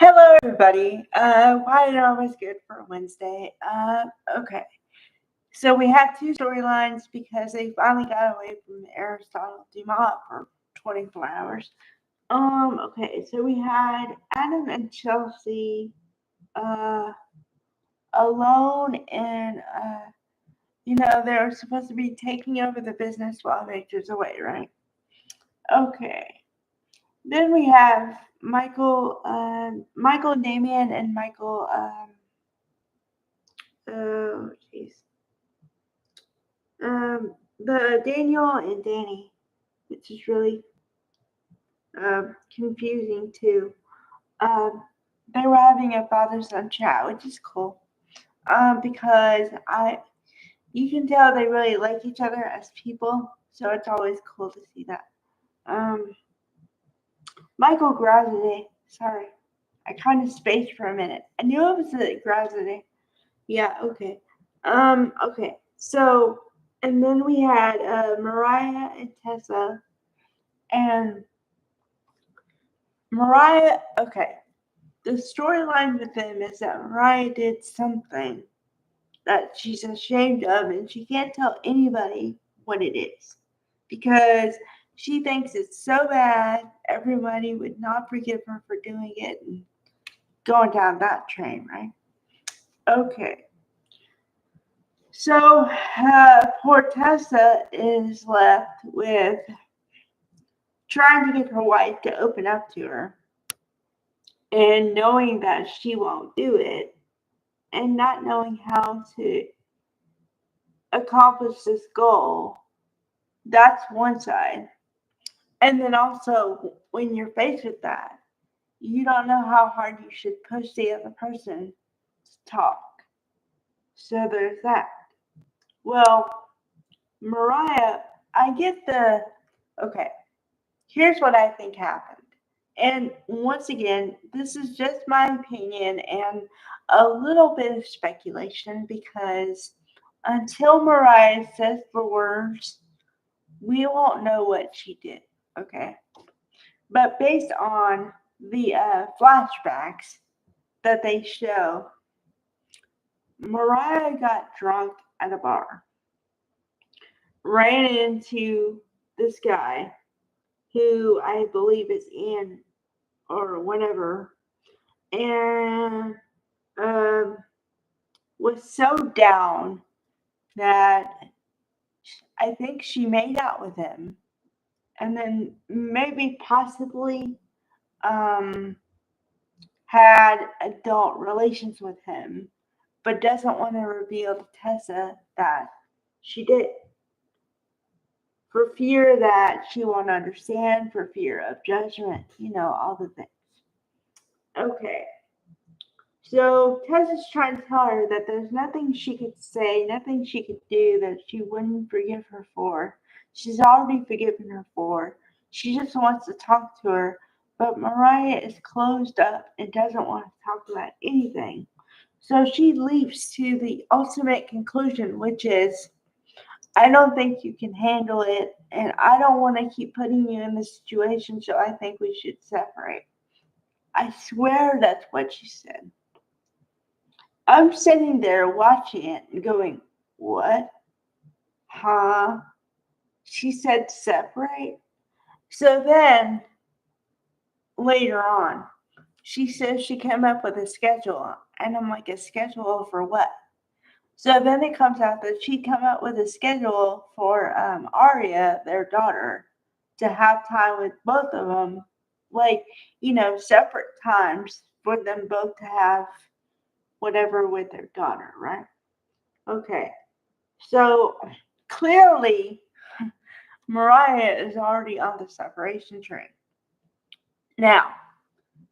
Hello, everybody. Why are always good for a Wednesday? Okay. So we had two storylines because they finally got away from Aristotle Dumas for 24 hours. Okay. So we had Adam and Chelsea, uh, alone, and they were supposed to be taking over the business while Victor's away, right? Okay. Then we have Michael Damien, and Michael. Oh, jeez. The Daniel and Danny, which is really confusing too. They were having a father-son chat, which is cool. Because you can tell they really like each other as people, so it's always cool to see that. Um, Michael Graziadei, sorry, I kind of spaced for a minute. I knew it was a Graziadei. Yeah, okay. Okay. So, and then we had Mariah and Tessa, and Mariah. Okay, the storyline with them is that Mariah did something that she's ashamed of, and she can't tell anybody what it is because she thinks it's so bad everybody would not forgive her for doing it and going down that train, right? Okay. So poor Tessa is left with trying to get her wife to open up to her and knowing that she won't do it and not knowing how to accomplish this goal. That's one side. And then also, when you're faced with that, you don't know how hard you should push the other person to talk. So there's that. Well, Mariah, I get the. Okay, here's what I think happened. And once again, this is just my opinion and a little bit of speculation because until Mariah says the words, we won't know what she did. Okay. But based on the flashbacks that they show, Mariah got drunk at a bar, ran into this guy who I believe is Ian or whatever, and was so down that I think she made out with him, and then maybe possibly um, had adult relations with him, but doesn't want to reveal to Tessa that she did. For fear that she won't understand, for fear of judgment, all the things. Okay. So Tessa's trying to tell her that there's nothing she could say, nothing she could do that she wouldn't forgive her for. She's already forgiven her for. She just wants to talk to her, but Mariah is closed up and doesn't want to talk about anything. So she leaps to the ultimate conclusion, which is, I don't think you can handle it, and I don't want to keep putting you in this situation, so I think we should separate. I swear that's what she said. I'm sitting there watching it and going, what? Huh? She said separate? So then, later on, she says she came up with a schedule. And I'm like, a schedule for what? So then it comes out that she'd come up with a schedule for Aria, their daughter, to have time with both of them. Like, separate times for them both to have whatever with their daughter, right? Okay. So clearly, Mariah is already on the separation train. Now,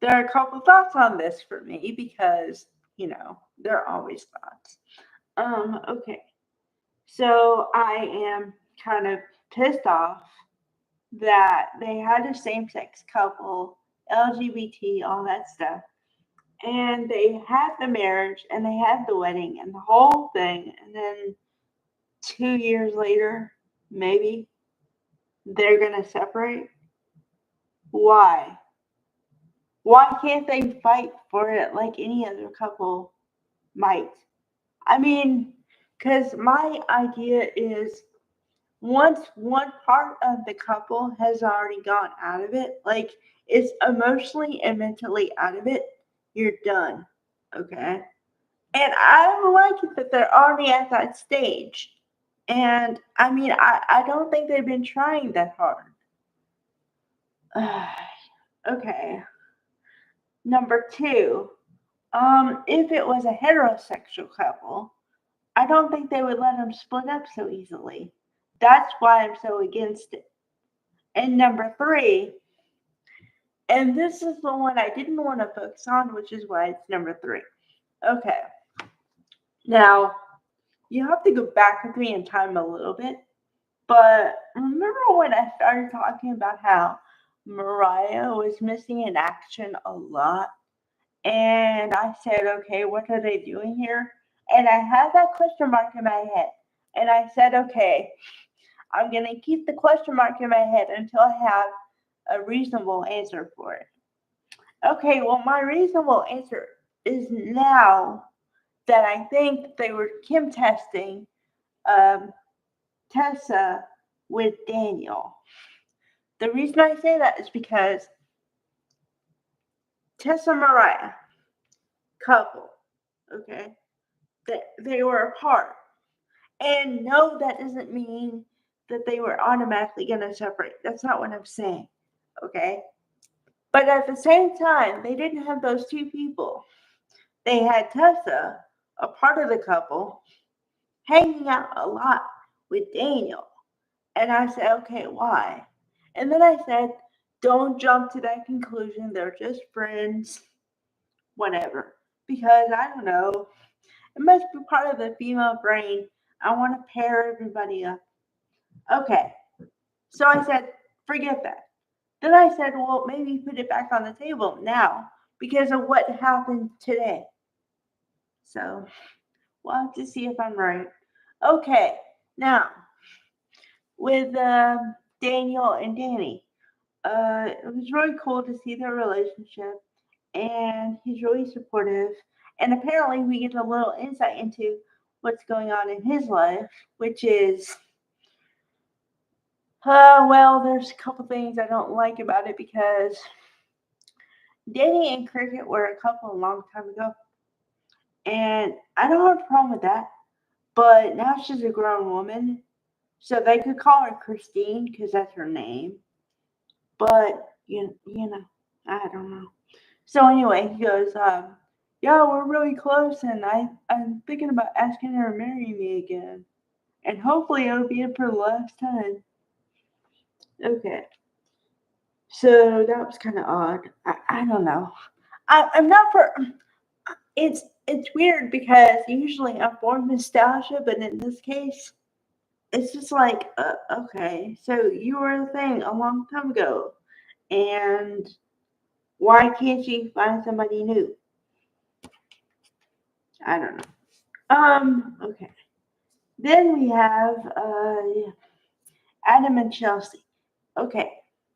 there are a couple thoughts on this for me because, there are always thoughts. Okay. So I am kind of pissed off that they had a same sex couple, LGBT, all that stuff. And they had the marriage and they had the wedding and the whole thing. And then 2 years later, maybe they're going to separate. Why? Why can't they fight for it like any other couple might? I mean, because my idea is once one part of the couple has already gone out of it, like it's emotionally and mentally out of it, you're done. Okay. And I don't like it that they're already at that stage. And I mean, I don't think they've been trying that hard. Okay. Number two, if it was a heterosexual couple, I don't think they would let them split up so easily. That's why I'm so against it. And number three, and this is the one I didn't want to focus on, which is why it's number three. Okay. Now, you have to go back with me in time a little bit. But remember when I started talking about how Mariah was missing in action a lot? And I said, okay, what are they doing here? And I had that question mark in my head. And I said, okay, I'm going to keep the question mark in my head until I have a reasonable answer for it. Okay, well, my reasonable answer is now that I think they were Kim testing Tessa with Daniel. The reason I say that is because Tessa Mariah, couple, okay, they were apart. And no, that doesn't mean that they were automatically going to separate. That's not what I'm saying, okay? But at the same time, they didn't have those two people. They had Tessa, a part of the couple, hanging out a lot with Daniel. And I said, okay, why? And then I said, don't jump to that conclusion. They're just friends, whatever. Because I don't know. It must be part of the female brain. I want to pair everybody up. Okay. So I said, forget that. Then I said, well, maybe put it back on the table now because of what happened today. So we'll have to see if I'm right. Okay. Now, with Daniel and Danny, it was really cool to see their relationship, and he's really supportive. And apparently, we get a little insight into what's going on in his life, which is, well, there's a couple things I don't like about it because Danny and Cricket were a couple a long time ago, and I don't have a problem with that. But now she's a grown woman, so they could call her Christine because that's her name. But you know, I don't know. So anyway, he goes, yeah, we're really close, and I'm thinking about asking her to marry me again, and hopefully it'll be for the last time. Okay, so that was kind of odd. I don't know. I'm not for. It's weird because usually I'm for nostalgia, but in this case, it's just like, okay, so you were a thing a long time ago, and why can't you find somebody new? I don't know. Okay. Then we have Adam and Chelsea. Okay,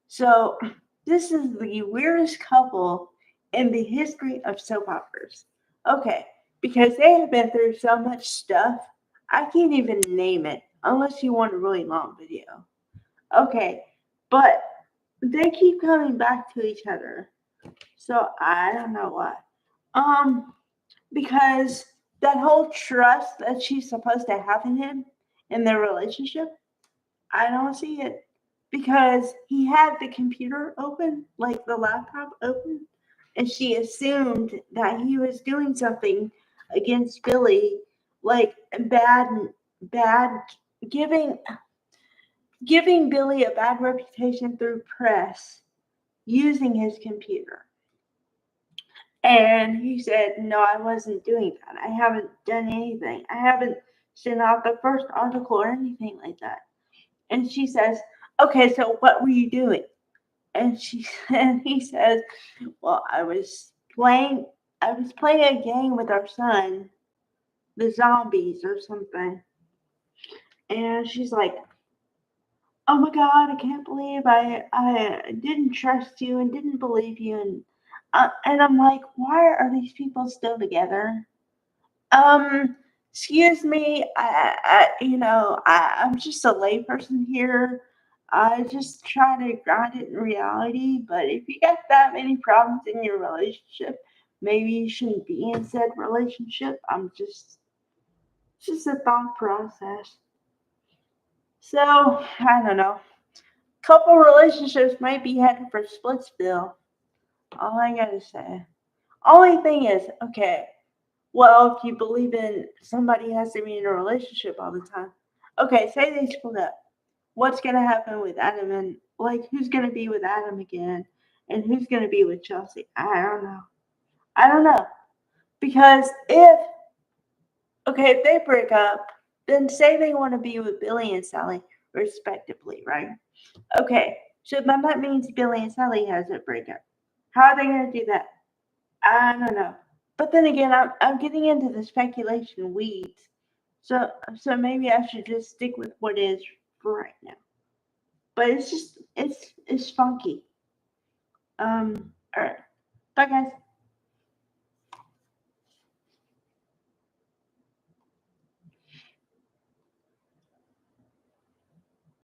so this is the weirdest couple in the history of soap operas. Okay, because they have been through so much stuff, I can't even name it unless you want a really long video. Okay, but they keep coming back to each other, so I don't know why. Um, because that whole trust that she's supposed to have in him in their relationship, I don't see it because he had the computer open, like the laptop open, and she assumed that he was doing something against Billy, like bad, giving Billy a bad reputation through press using his computer. And he said, no, I wasn't doing that. I haven't done anything. I haven't sent out the first article or anything like that. And she says, okay, so what were you doing? And he says, well, I was playing a game with our son, the zombies or something. And she's like, oh my God, I can't believe I didn't trust you and didn't believe you. And And I'm like, why are these people still together? Excuse me, I'm just a layperson here. I just try to ground it in reality. But if you got that many problems in your relationship, maybe you shouldn't be in said relationship. It's just a thought process. So I don't know. Couple relationships might be headed for Splitsville. All I gotta say. Only thing is, okay, well, if you believe in somebody has to be in a relationship all the time, okay, say they split up. What's gonna happen with Adam and like who's gonna be with Adam again, and who's gonna be with Chelsea? I don't know. I don't know because if they break up, then say they want to be with Billy and Sally respectively, right? Okay, so then that means Billy and Sally has a breakup. How are they gonna do that? I don't know. But then again, I'm getting into the speculation weeds. So maybe I should just stick with what is for right now. But it's just it's funky. All right. Bye guys.